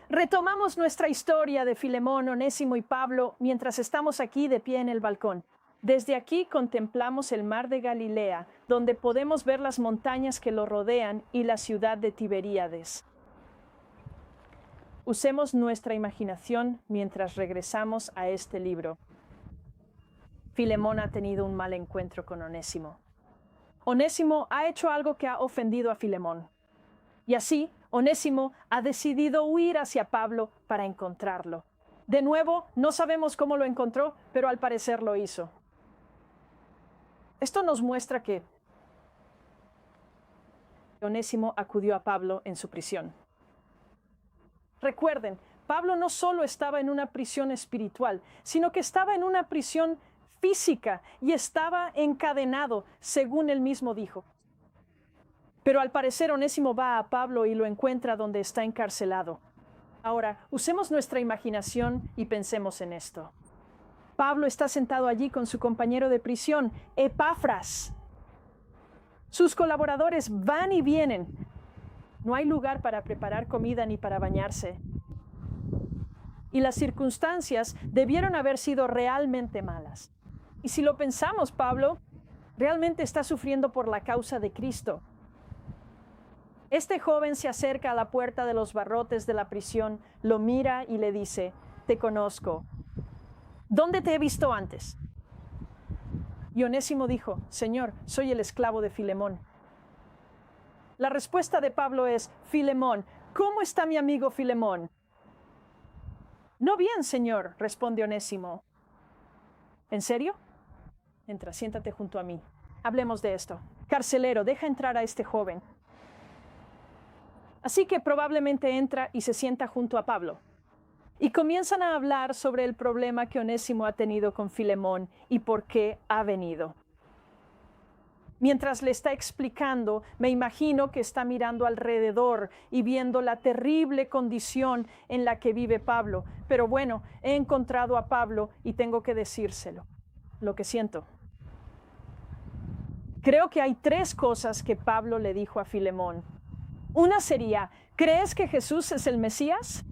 Retomamos nuestra historia de Filemón, Onésimo y Pablo mientras estamos aquí de pie en el balcón. Desde aquí contemplamos el mar de Galilea, donde podemos ver las montañas que lo rodean y la ciudad de Tiberíades. Usemos nuestra imaginación mientras regresamos a este libro. Filemón ha tenido un mal encuentro con Onésimo. Onésimo ha hecho algo que ha ofendido a Filemón. Y así, Onésimo ha decidido huir hacia Pablo para encontrarlo. De nuevo, no sabemos cómo lo encontró, pero al parecer lo hizo. Esto nos muestra que Onésimo acudió a Pablo en su prisión. Recuerden, Pablo no solo estaba en una prisión espiritual, sino que estaba en una prisión física y estaba encadenado, según él mismo dijo. Pero al parecer Onésimo va a Pablo y lo encuentra donde está encarcelado. Ahora, usemos nuestra imaginación y pensemos en esto. Pablo está sentado allí con su compañero de prisión, Epafras. Sus colaboradores van y vienen. No hay lugar para preparar comida ni para bañarse. Y las circunstancias debieron haber sido realmente malas. Y si lo pensamos, Pablo realmente está sufriendo por la causa de Cristo. Este joven se acerca a la puerta de los barrotes de la prisión, lo mira y le dice: «Te conozco. ¿Dónde te he visto antes?» Y Onésimo dijo: «Señor, soy el esclavo de Filemón». La respuesta de Pablo es: «Filemón, ¿cómo está mi amigo Filemón?» «No bien, señor», responde Onésimo. «¿En serio? Entra, siéntate junto a mí. Hablemos de esto. Carcelero, deja entrar a este joven». Así que probablemente entra y se sienta junto a Pablo. Y comienzan a hablar sobre el problema que Onésimo ha tenido con Filemón y por qué ha venido. Mientras le está explicando, me imagino que está mirando alrededor y viendo la terrible condición en la que vive Pablo. Pero bueno, he encontrado a Pablo y tengo que decírselo, lo que siento. Creo que hay 3 cosas que Pablo le dijo a Filemón. Una sería: ¿crees que Jesús es el Mesías?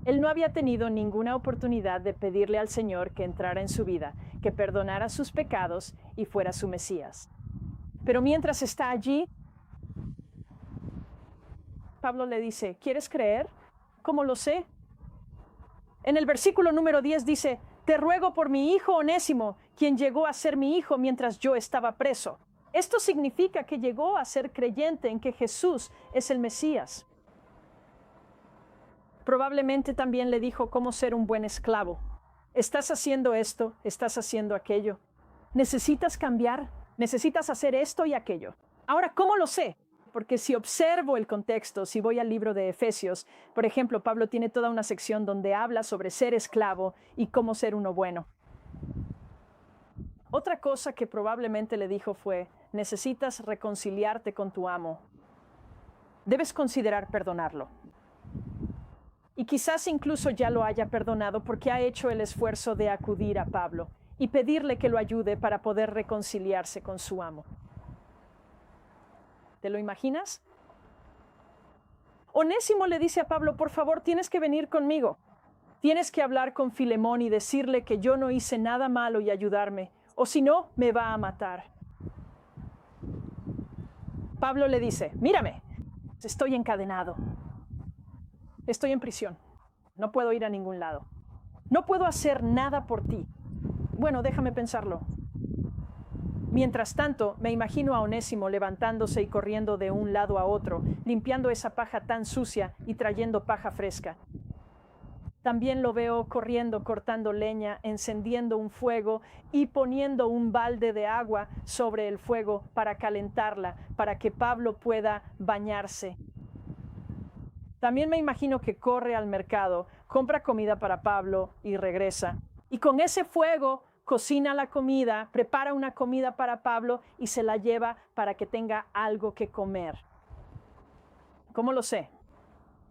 Él no había tenido ninguna oportunidad de pedirle al Señor que entrara en su vida, que perdonara sus pecados y fuera su Mesías. Pero mientras está allí, Pablo le dice: ¿quieres creer? ¿Cómo lo sé? En el versículo número 10 dice: «Te ruego por mi hijo Onésimo, quien llegó a ser mi hijo mientras yo estaba preso». Esto significa que llegó a ser creyente en que Jesús es el Mesías. Probablemente también le dijo cómo ser un buen esclavo. Estás haciendo esto, estás haciendo aquello. Necesitas cambiar, necesitas hacer esto y aquello. Ahora, ¿cómo lo sé? Porque si observo el contexto, si voy al libro de Efesios, por ejemplo, Pablo tiene toda una sección donde habla sobre ser esclavo y cómo ser uno bueno. Otra cosa que probablemente le dijo fue: necesitas reconciliarte con tu amo. Debes considerar perdonarlo. Y quizás incluso ya lo haya perdonado porque ha hecho el esfuerzo de acudir a Pablo y pedirle que lo ayude para poder reconciliarse con su amo. ¿Te lo imaginas? Onésimo le dice a Pablo: por favor, tienes que venir conmigo. Tienes que hablar con Filemón y decirle que yo no hice nada malo y ayudarme, o si no, me va a matar. Pablo le dice: mírame, estoy encadenado. Estoy en prisión. No puedo ir a ningún lado. No puedo hacer nada por ti. Bueno, déjame pensarlo. Mientras tanto, me imagino a Onésimo levantándose y corriendo de un lado a otro, limpiando esa paja tan sucia y trayendo paja fresca. También lo veo corriendo, cortando leña, encendiendo un fuego y poniendo un balde de agua sobre el fuego para calentarla, para que Pablo pueda bañarse. También me imagino que corre al mercado, compra comida para Pablo y regresa. Y con ese fuego cocina la comida, prepara una comida para Pablo y se la lleva para que tenga algo que comer. ¿Cómo lo sé?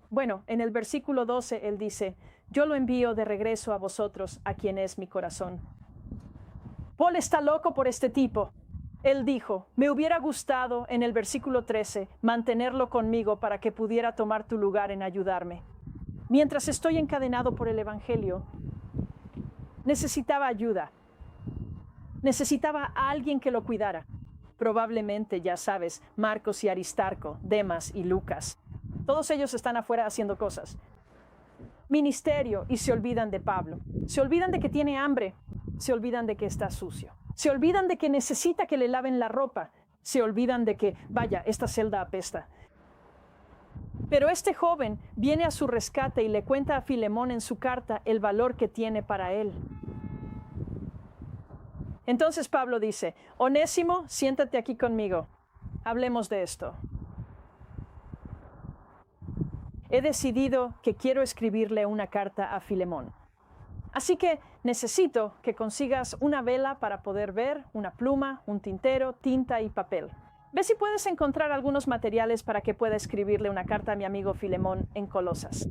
Bueno, en el versículo 12 él dice: yo lo envío de regreso a vosotros, a quien es mi corazón. Paul está loco por este tipo. Él dijo: me hubiera gustado, en el versículo 13, mantenerlo conmigo para que pudiera tomar tu lugar en ayudarme. mientras estoy encadenado por el Evangelio, necesitaba ayuda. Necesitaba a alguien que lo cuidara. Probablemente, ya sabes, Marcos y Aristarco, Demas y Lucas. Todos ellos están afuera haciendo cosas. Ministerio, y se olvidan de Pablo. Se olvidan de que tiene hambre. Se olvidan de que está sucio. Se olvidan de que necesita que le laven la ropa. Se olvidan de que, vaya, esta celda apesta. Pero este joven viene a su rescate y le cuenta a Filemón en su carta el valor que tiene para él. Entonces Pablo dice, Onésimo, siéntate aquí conmigo. Hablemos de esto. He decidido que quiero escribirle una carta a Filemón. Así que necesito que consigas una vela para poder ver, una pluma, un tintero, tinta y papel. Ve si puedes encontrar algunos materiales para que pueda escribirle una carta a mi amigo Filemón en Colosas.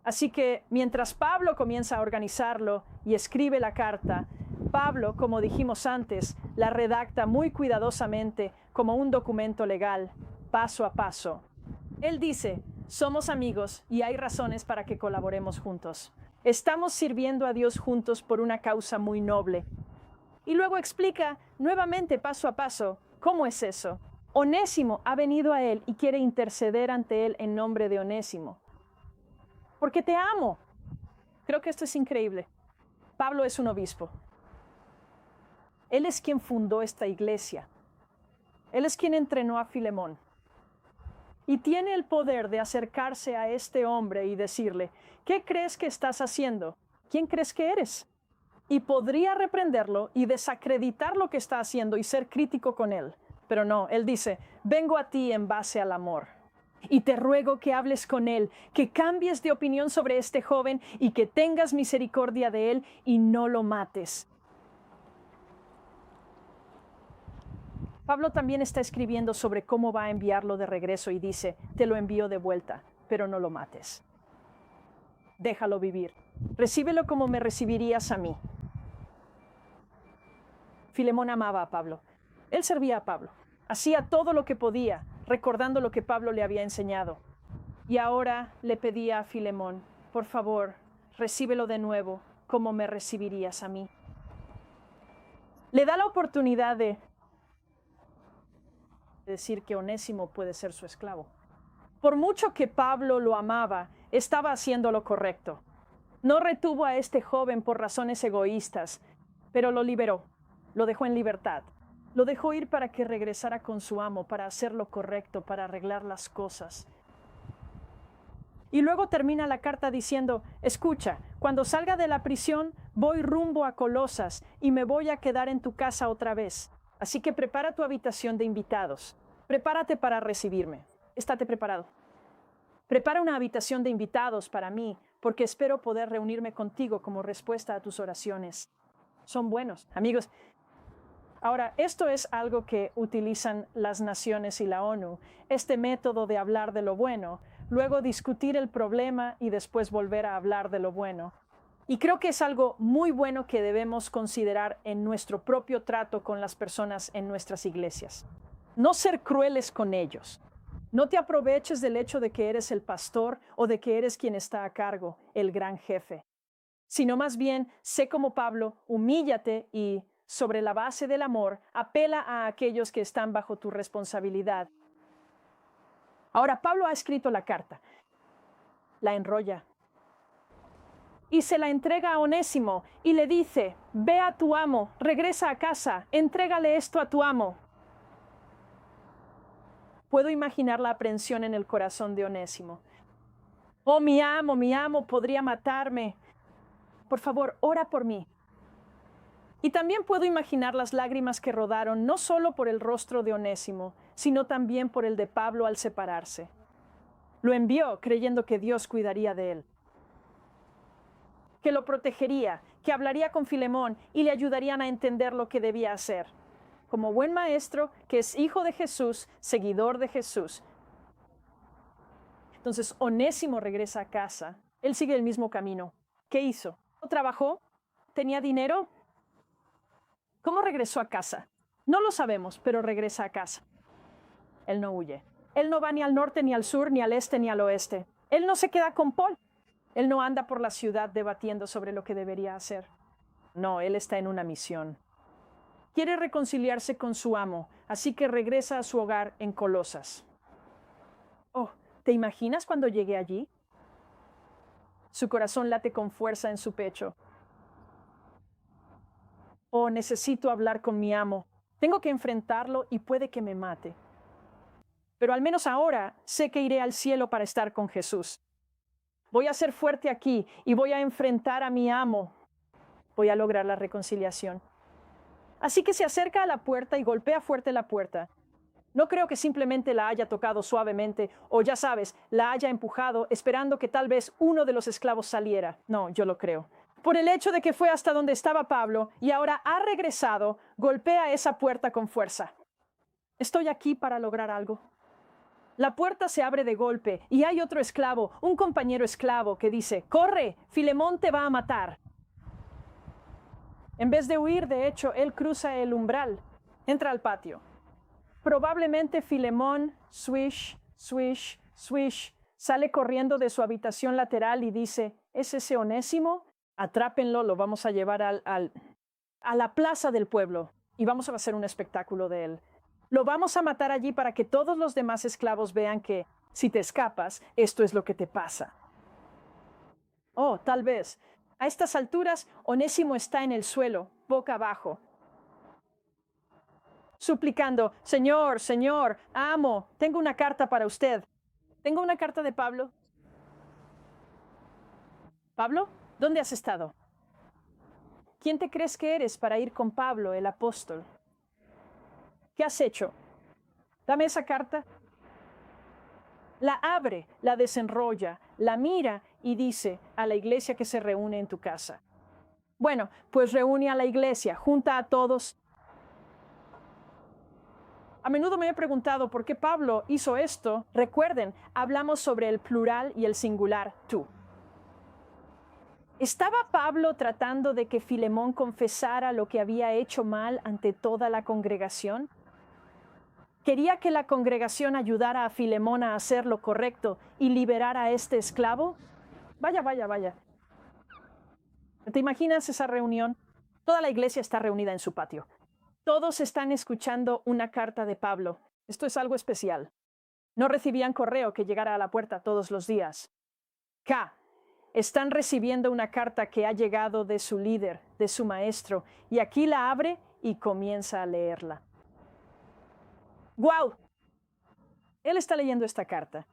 Así que mientras Pablo comienza a organizarlo y escribe la carta, Pablo, como dijimos antes, la redacta muy cuidadosamente como un documento legal, paso a paso. Él dice, somos amigos y hay razones para que colaboremos juntos. Estamos sirviendo a Dios juntos por una causa muy noble. Y luego explica nuevamente paso a paso cómo es eso. Onésimo ha venido a él y quiere interceder ante él en nombre de Onésimo. Porque te amo. Creo que esto es increíble. Pablo es un obispo. Él es quien fundó esta iglesia. Él es quien entrenó a Filemón. Y tiene el poder de acercarse a este hombre y decirle, ¿qué crees que estás haciendo? ¿Quién crees que eres? Y podría reprenderlo y desacreditar lo que está haciendo y ser crítico con él. Pero no, él dice, vengo a ti en base al amor. Y te ruego que hables con él, que cambies de opinión sobre este joven y que tengas misericordia de él y no lo mates. Pablo también está escribiendo sobre cómo va a enviarlo de regreso y dice, te lo envío de vuelta, pero no lo mates. Déjalo vivir. Recíbelo como me recibirías a mí. Filemón amaba a Pablo. Él servía a Pablo. Hacía todo lo que podía, recordando lo que Pablo le había enseñado. Y ahora le pedía a Filemón, por favor, recíbelo de nuevo como me recibirías a mí. Le da la oportunidad de decir que Onésimo puede ser su esclavo. Por mucho que Pablo lo amaba, estaba haciendo lo correcto. No retuvo a este joven por razones egoístas, pero lo liberó, lo dejó en libertad. Lo dejó ir para que regresara con su amo, para hacer lo correcto, para arreglar las cosas. Y luego termina la carta diciendo, escucha, cuando salga de la prisión, voy rumbo a Colosas y me voy a quedar en tu casa otra vez. Así que prepara tu habitación de invitados. Prepárate para recibirme. Estate preparado. Prepara una habitación de invitados para mí, porque espero poder reunirme contigo como respuesta a tus oraciones. Son buenos, amigos. Ahora, esto es algo que utilizan las naciones y la ONU, este método de hablar de lo bueno, luego discutir el problema y después volver a hablar de lo bueno. Y creo que es algo muy bueno que debemos considerar en nuestro propio trato con las personas en nuestras iglesias. No ser crueles con ellos. No te aproveches del hecho de que eres el pastor o de que eres quien está a cargo, el gran jefe. Sino más bien, sé como Pablo, humíllate y, sobre la base del amor, apela a aquellos que están bajo tu responsabilidad. Ahora, Pablo ha escrito la carta. La enrolla. Y se la entrega a Onésimo y le dice, ve a tu amo, regresa a casa, entrégale esto a tu amo. Puedo imaginar la aprensión en el corazón de Onésimo. Oh, mi amo podría matarme. Por favor, ora por mí. Y también puedo imaginar las lágrimas que rodaron no solo por el rostro de Onésimo, sino también por el de Pablo al separarse. Lo envió creyendo que Dios cuidaría de él, que lo protegería, que hablaría con Filemón y le ayudarían a entender lo que debía hacer. Como buen maestro, que es hijo de Jesús, seguidor de Jesús. Entonces, Onésimo regresa a casa. Él sigue el mismo camino. ¿Qué hizo? ¿Trabajó? ¿Tenía dinero? ¿Cómo regresó a casa? No lo sabemos, pero regresa a casa. Él no huye. Él no va ni al norte, ni al sur, ni al este, ni al oeste. Él no se queda con Paul. Él no anda por la ciudad debatiendo sobre lo que debería hacer. No, él está en una misión. Quiere reconciliarse con su amo, así que regresa a su hogar en Colosas. Oh, ¿te imaginas cuando llegue allí? Su corazón late con fuerza en su pecho. Oh, necesito hablar con mi amo. Tengo que enfrentarlo y puede que me mate. Pero al menos ahora sé que iré al cielo para estar con Jesús. Voy a ser fuerte aquí y voy a enfrentar a mi amo. Voy a lograr la reconciliación. Así que se acerca a la puerta y golpea fuerte la puerta. No creo que simplemente la haya tocado suavemente o, ya sabes, la haya empujado esperando que tal vez uno de los esclavos saliera. No, yo lo creo. Por el hecho de que fue hasta donde estaba Pablo y ahora ha regresado, golpea esa puerta con fuerza. Estoy aquí para lograr algo. La puerta se abre de golpe y hay otro esclavo, un compañero esclavo, que dice: «¡Corre! Filemón te va a matar». En vez de huir, de hecho, él cruza el umbral, entra al patio. Probablemente Filemón, swish, swish, swish, sale corriendo de su habitación lateral y dice: «¿Es ese Onésimo? Atrápenlo, lo vamos a llevar a la plaza del pueblo y vamos a hacer un espectáculo de él. Lo vamos a matar allí para que todos los demás esclavos vean que, si te escapas, esto es lo que te pasa». Oh, tal vez. A estas alturas, Onésimo está en el suelo, boca abajo, suplicando: «Señor, señor, amo, tengo una carta para usted». ¿Tengo una carta de Pablo? ¿Pablo? ¿Dónde has estado? ¿Quién te crees que eres para ir con Pablo, el apóstol? ¿Qué has hecho? Dame esa carta. La abre, la desenrolla, la mira y dice a la iglesia que se reúne en tu casa: «Bueno, pues reúne a la iglesia, junta a todos». A menudo me he preguntado por qué Pablo hizo esto. Recuerden, hablamos sobre el plural y el singular tú. ¿Estaba Pablo tratando de que Filemón confesara lo que había hecho mal ante toda la congregación? ¿Quería que la congregación ayudara a Filemón a hacer lo correcto y liberar a este esclavo? Vaya, vaya, vaya. ¿Te imaginas esa reunión? Toda la iglesia está reunida en su patio. Todos están escuchando una carta de Pablo. Esto es algo especial. No recibían correo que llegara a la puerta todos los días. Están recibiendo una carta que ha llegado de su líder, de su maestro, y aquí la abre y comienza a leerla. ¡Guau! Él está leyendo esta carta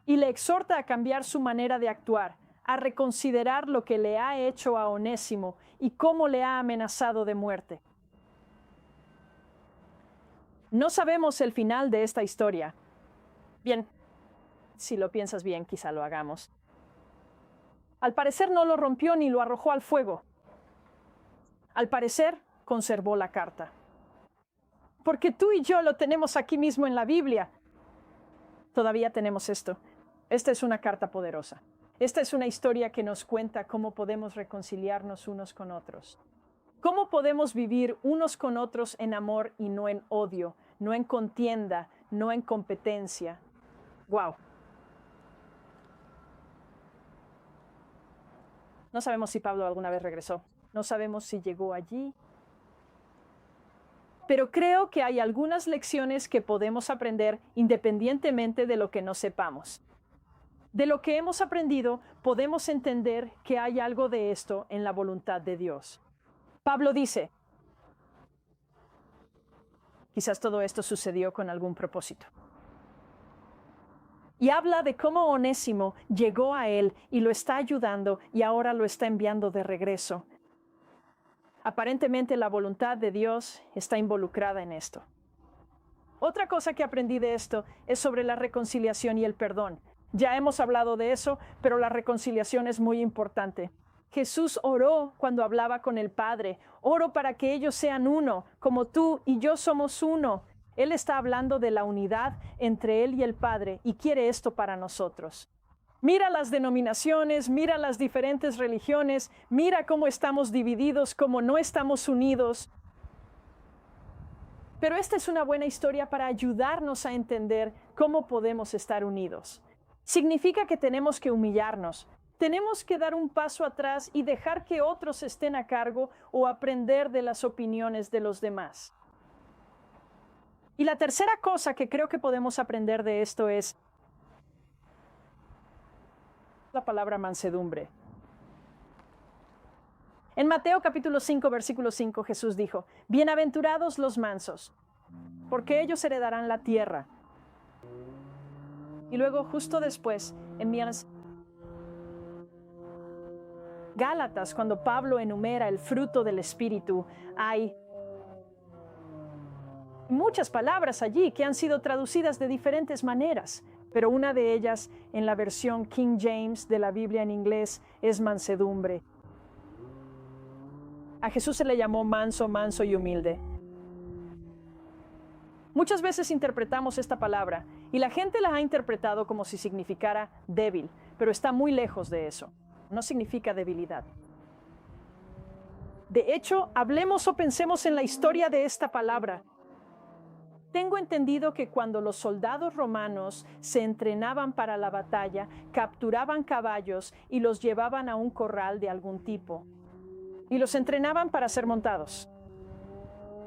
y le exhorta a cambiar su manera de actuar, a reconsiderar lo que le ha hecho a Onésimo y cómo le ha amenazado de muerte. No sabemos el final de esta historia. Bien, si lo piensas bien, quizá lo hagamos. Al parecer no lo rompió ni lo arrojó al fuego. Al parecer conservó la carta. Porque tú y yo lo tenemos aquí mismo en la Biblia. Todavía tenemos esto. Esta es una carta poderosa. Esta es una historia que nos cuenta cómo podemos reconciliarnos unos con otros. ¿Cómo podemos vivir unos con otros en amor y no en odio, no en contienda, no en competencia? ¡Wow! No sabemos si Pablo alguna vez regresó. No sabemos si llegó allí. Pero creo que hay algunas lecciones que podemos aprender independientemente de lo que no sepamos. De lo que hemos aprendido, podemos entender que hay algo de esto en la voluntad de Dios. Pablo dice: quizás todo esto sucedió con algún propósito. Y habla de cómo Onésimo llegó a él y lo está ayudando y ahora lo está enviando de regreso. Aparentemente la voluntad de Dios está involucrada en esto. Otra cosa que aprendí de esto es sobre la reconciliación y el perdón. Ya hemos hablado de eso, pero la reconciliación es muy importante. Jesús oró cuando hablaba con el Padre. Oro para que ellos sean uno, como tú y yo somos uno. Él está hablando de la unidad entre Él y el Padre y quiere esto para nosotros. Mira las denominaciones, mira las diferentes religiones, mira cómo estamos divididos, cómo no estamos unidos. Pero esta es una buena historia para ayudarnos a entender cómo podemos estar unidos. Significa que tenemos que humillarnos. Tenemos que dar un paso atrás y dejar que otros estén a cargo o aprender de las opiniones de los demás. Y la tercera cosa que creo que podemos aprender de esto es la palabra mansedumbre. En Mateo capítulo 5, versículo 5, Jesús dijo: bienaventurados los mansos, porque ellos heredarán la tierra. Y luego, justo después, en Gálatas, cuando Pablo enumera el fruto del Espíritu, hay muchas palabras allí que han sido traducidas de diferentes maneras, pero una de ellas, en la versión King James de la Biblia en inglés, es mansedumbre. A Jesús se le llamó manso, manso y humilde. Muchas veces interpretamos esta palabra y la gente la ha interpretado como si significara débil, pero está muy lejos de eso. No significa debilidad. De hecho, hablemos o pensemos en la historia de esta palabra. Tengo entendido que cuando los soldados romanos se entrenaban para la batalla, capturaban caballos y los llevaban a un corral de algún tipo. Y los entrenaban para ser montados.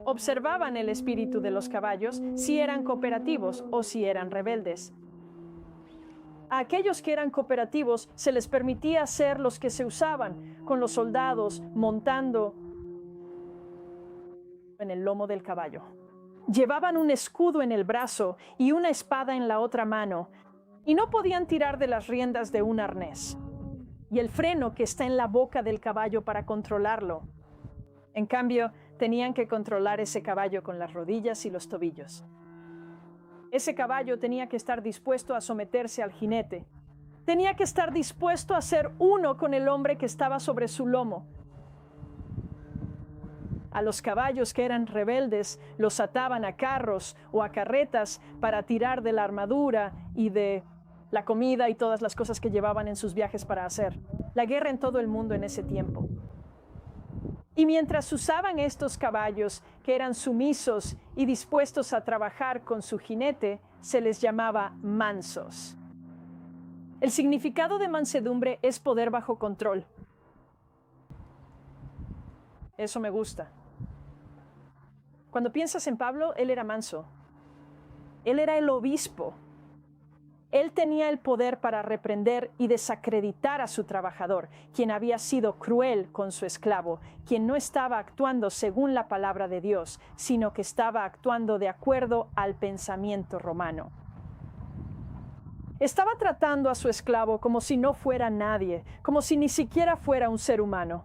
Observaban el espíritu de los caballos, si eran cooperativos o si eran rebeldes. A aquellos que eran cooperativos se les permitía ser los que se usaban, con los soldados montando en el lomo del caballo. Llevaban un escudo en el brazo y una espada en la otra mano, y no podían tirar de las riendas de un arnés y el freno que está en la boca del caballo para controlarlo. En cambio, tenían que controlar ese caballo con las rodillas y los tobillos. Ese caballo tenía que estar dispuesto a someterse al jinete. Tenía que estar dispuesto a ser uno con el hombre que estaba sobre su lomo. A los caballos que eran rebeldes los ataban a carros o a carretas para tirar de la armadura y de la comida y todas las cosas que llevaban en sus viajes para hacer. La guerra en todo el mundo en ese tiempo. Y mientras usaban estos caballos que eran sumisos y dispuestos a trabajar con su jinete, se les llamaba mansos. El significado de mansedumbre es poder bajo control. Eso me gusta. Cuando piensas en Pablo, él era manso. Él era el obispo. Él tenía el poder para reprender y desacreditar a su trabajador, quien había sido cruel con su esclavo, quien no estaba actuando según la palabra de Dios, sino que estaba actuando de acuerdo al pensamiento romano. Estaba tratando a su esclavo como si no fuera nadie, como si ni siquiera fuera un ser humano.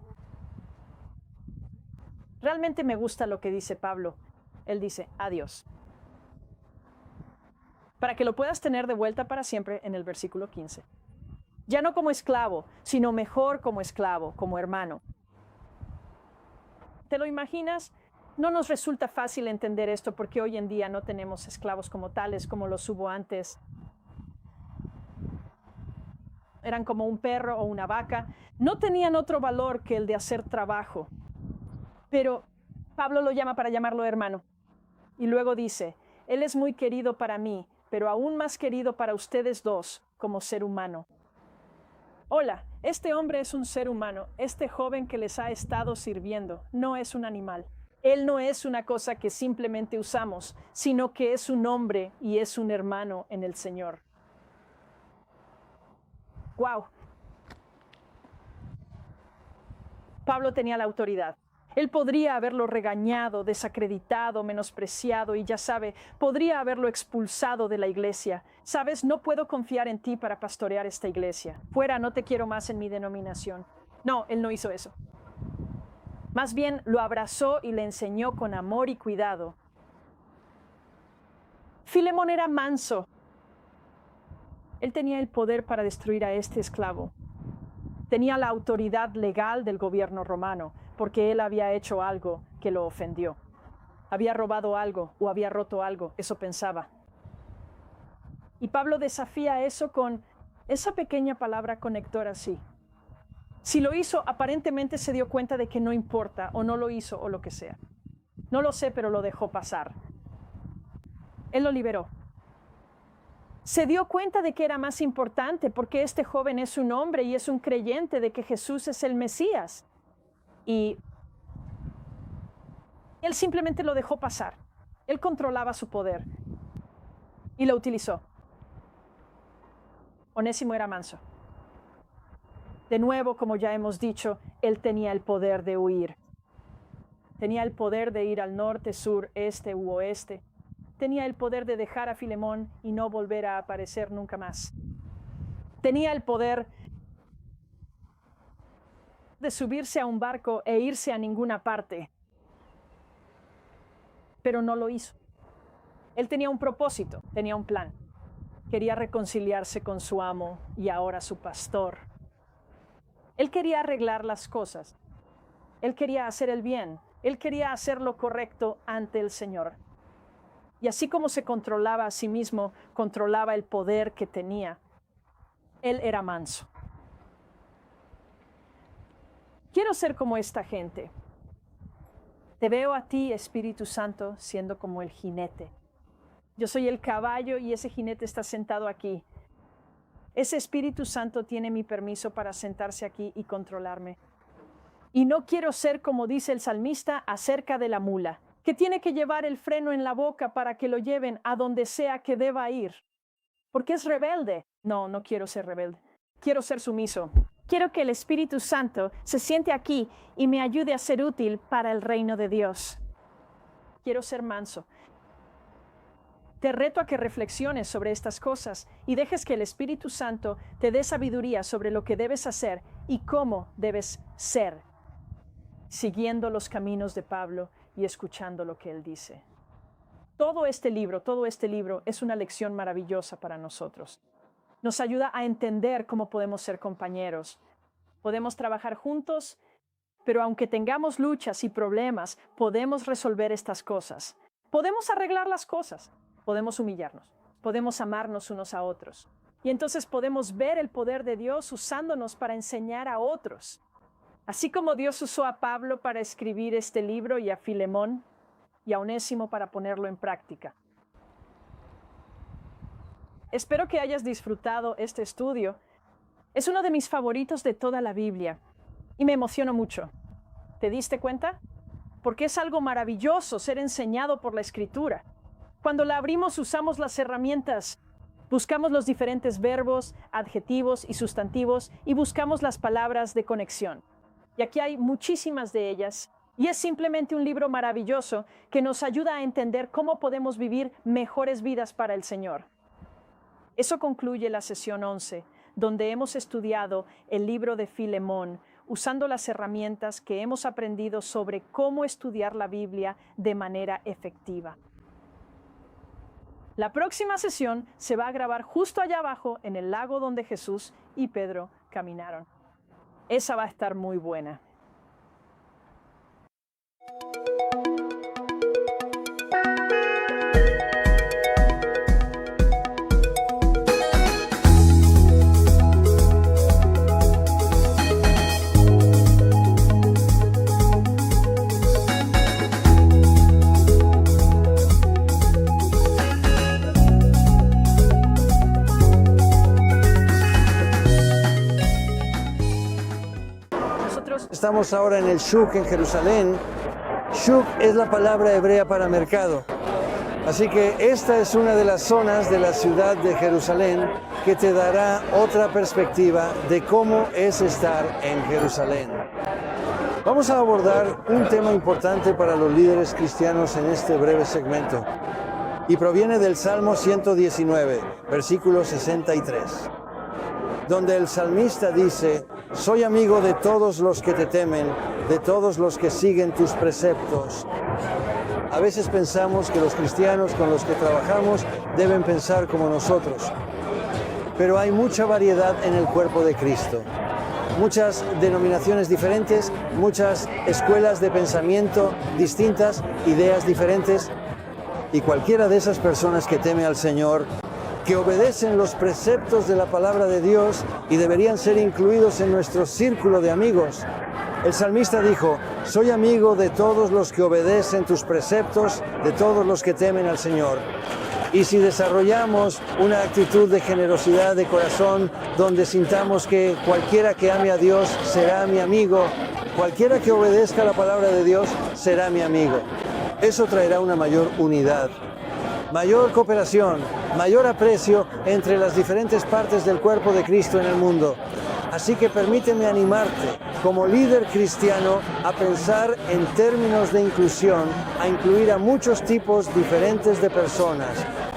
Realmente me gusta lo que dice Pablo. Él dice, adiós. Para que lo puedas tener de vuelta para siempre en el versículo 15. Ya no como esclavo, sino mejor como esclavo, como hermano. ¿Te lo imaginas? No nos resulta fácil entender esto porque hoy en día no tenemos esclavos como tales como los hubo antes. Eran como un perro o una vaca. No tenían otro valor que el de hacer trabajo. Pero Pablo lo llama para llamarlo hermano. Y luego dice, él es muy querido para mí, pero aún más querido para ustedes dos como ser humano. Hola, este hombre es un ser humano. Este joven que les ha estado sirviendo no es un animal. Él no es una cosa que simplemente usamos, sino que es un hombre y es un hermano en el Señor. ¡Wow! Pablo tenía la autoridad. Él podría haberlo regañado, desacreditado, menospreciado y ya sabe, podría haberlo expulsado de la iglesia. Sabes, no puedo confiar en ti para pastorear esta iglesia. Fuera, no te quiero más en mi denominación. No, él no hizo eso. Más bien, lo abrazó y le enseñó con amor y cuidado. Filemón era manso. Él tenía el poder para destruir a este esclavo. Tenía la autoridad legal del gobierno romano, porque él había hecho algo que lo ofendió. Había robado algo o había roto algo, eso pensaba. Y Pablo desafía eso con esa pequeña palabra conectora así. Si lo hizo, aparentemente se dio cuenta de que no importa, o no lo hizo, o lo que sea. No lo sé, pero lo dejó pasar. Él lo liberó. se dio cuenta de que era más importante porque este joven es un hombre y es un creyente de que Jesús es el Mesías. Y él simplemente lo dejó pasar. Él controlaba su poder y lo utilizó. Onésimo era manso. De nuevo, como ya hemos dicho, él tenía el poder de huir. Tenía el poder de ir al norte, sur, este u oeste. Tenía el poder de dejar a Filemón y no volver a aparecer nunca más. Tenía el poder de subirse a un barco e irse a ninguna parte. Pero no lo hizo. Él tenía un propósito, tenía un plan. Quería reconciliarse con su amo y ahora su pastor. Él quería arreglar las cosas. Él quería hacer el bien. Él quería hacer lo correcto ante el Señor. Y así como se controlaba a sí mismo, controlaba el poder que tenía. Él era manso. Quiero ser como esta gente. Te veo a ti, Espíritu Santo, siendo como el jinete. Yo soy el caballo y ese jinete está sentado aquí. Ese Espíritu Santo tiene mi permiso para sentarse aquí y controlarme. Y no quiero ser como dice el salmista acerca de la mula, que tiene que llevar el freno en la boca para que lo lleven a donde sea que deba ir. Porque es rebelde. No, no quiero ser rebelde. Quiero ser sumiso. Quiero que el Espíritu Santo se siente aquí y me ayude a ser útil para el reino de Dios. Quiero ser manso. Te reto a que reflexiones sobre estas cosas y dejes que el Espíritu Santo te dé sabiduría sobre lo que debes hacer y cómo debes ser, siguiendo los caminos de Pablo y escuchando lo que él dice. Todo este libro es una lección maravillosa para nosotros. Nos ayuda a entender cómo podemos ser compañeros. Podemos trabajar juntos, pero aunque tengamos luchas y problemas, podemos resolver estas cosas. Podemos arreglar las cosas. Podemos humillarnos, podemos amarnos unos a otros. Y entonces podemos ver el poder de Dios usándonos para enseñar a otros. Así como Dios usó a Pablo para escribir este libro y a Filemón y a Onésimo para ponerlo en práctica. Espero que hayas disfrutado este estudio. Es uno de mis favoritos de toda la Biblia y me emociono mucho. ¿Te diste cuenta? Porque es algo maravilloso ser enseñado por la Escritura. Cuando la abrimos usamos las herramientas, buscamos los diferentes verbos, adjetivos y sustantivos y buscamos las palabras de conexión. Y aquí hay muchísimas de ellas y es simplemente un libro maravilloso que nos ayuda a entender cómo podemos vivir mejores vidas para el Señor. Eso concluye la sesión 11, donde hemos estudiado el libro de Filemón, usando las herramientas que hemos aprendido sobre cómo estudiar la Biblia de manera efectiva. La próxima sesión se va a grabar justo allá abajo en el lago donde Jesús y Pedro caminaron. Esa va a estar muy buena. Estamos ahora en el Shuk en Jerusalén. Shuk es la palabra hebrea para mercado. Así que esta es una de las zonas de la ciudad de Jerusalén que te dará otra perspectiva de cómo es estar en Jerusalén. Vamos a abordar un tema importante para los líderes cristianos en este breve segmento. Y proviene del Salmo 119, versículo 63. Donde el salmista dice: soy amigo de todos los que te temen, de todos los que siguen tus preceptos. A veces pensamos que los cristianos con los que trabajamos deben pensar como nosotros, pero hay mucha variedad en el cuerpo de Cristo. Muchas denominaciones diferentes, muchas escuelas de pensamiento distintas, ideas diferentes, y cualquiera de esas personas que teme al Señor, que obedecen los preceptos de la palabra de Dios y deberían ser incluidos en nuestro círculo de amigos. El salmista dijo: soy amigo de todos los que obedecen tus preceptos, de todos los que temen al Señor. Y si desarrollamos una actitud de generosidad de corazón, donde sintamos que cualquiera que ame a Dios será mi amigo, cualquiera que obedezca la palabra de Dios será mi amigo, eso traerá una mayor unidad, mayor cooperación, mayor aprecio entre las diferentes partes del cuerpo de Cristo en el mundo. Así que permíteme animarte como líder cristiano a pensar en términos de inclusión, a incluir a muchos tipos diferentes de personas.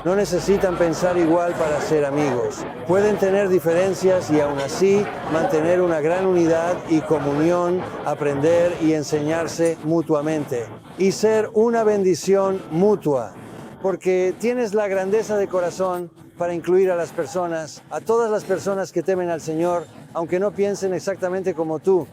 No necesitan pensar igual para ser amigos. Pueden tener diferencias y aún así mantener una gran unidad y comunión, aprender y enseñarse mutuamente. Y ser una bendición mutua, porque tienes la grandeza de corazón para incluir a las personas, a todas las personas que temen al Señor, aunque no piensen exactamente como tú,